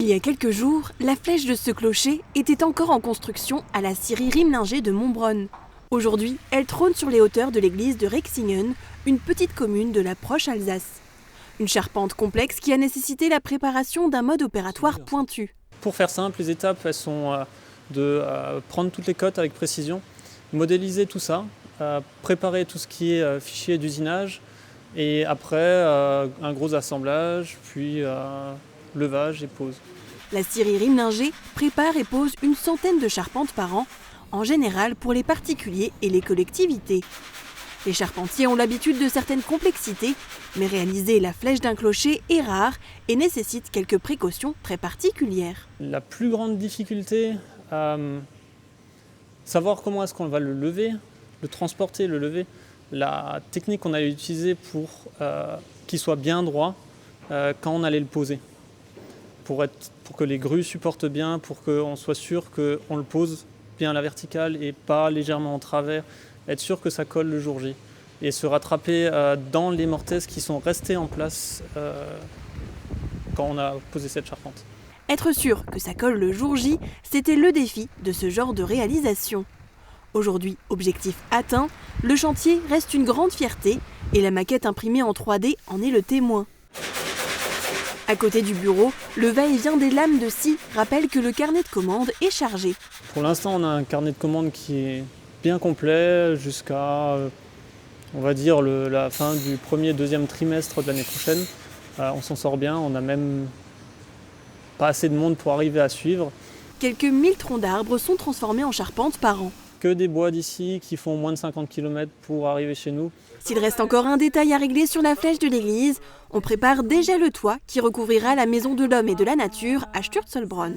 Il y a quelques jours, la flèche de ce clocher était encore en construction à la scierie Rimlinger de Montbronn. Aujourd'hui, elle trône sur les hauteurs de l'église de Rexingen, une petite commune de la proche Alsace. Une charpente complexe qui a nécessité la préparation d'un mode opératoire pointu. Pour faire simple, les étapes elles sont de prendre toutes les cotes avec précision, modéliser tout ça, préparer tout ce qui est fichier d'usinage et après un gros assemblage, puis levage et pose. La scierie Rimlinger prépare et pose une centaine de charpentes par an, en général pour les particuliers et les collectivités. Les charpentiers ont l'habitude de certaines complexités, mais réaliser la flèche d'un clocher est rare et nécessite quelques précautions très particulières. La plus grande difficulté, savoir comment est-ce qu'on va le lever, le transporter, le lever. La technique qu'on allait utiliser pour qu'il soit bien droit quand on allait le poser. Pour que les grues supportent bien, pour qu'on soit sûr qu'on le pose bien à la verticale et pas légèrement en travers, être sûr que ça colle le jour J et se rattraper dans les mortaises qui sont restées en place quand on a posé cette charpente. Être sûr que ça colle le jour J, c'était le défi de ce genre de réalisation. Aujourd'hui, objectif atteint, le chantier reste une grande fierté et la maquette imprimée en 3D en est le témoin. À côté du bureau, le va-et-vient des lames de scie rappelle que le carnet de commandes est chargé. Pour l'instant, on a un carnet de commandes qui est bien complet jusqu'à, on va dire, la fin du premier et deuxième trimestre de l'année prochaine. On s'en sort bien, on n'a même pas assez de monde pour arriver à suivre. Quelques 1000 troncs d'arbres sont transformés en charpente par an. Que des bois d'ici qui font moins de 50 km pour arriver chez nous. S'il reste encore un détail à régler sur la flèche de l'église, on prépare déjà le toit qui recouvrira la maison de l'homme et de la nature à Sturzelbronn.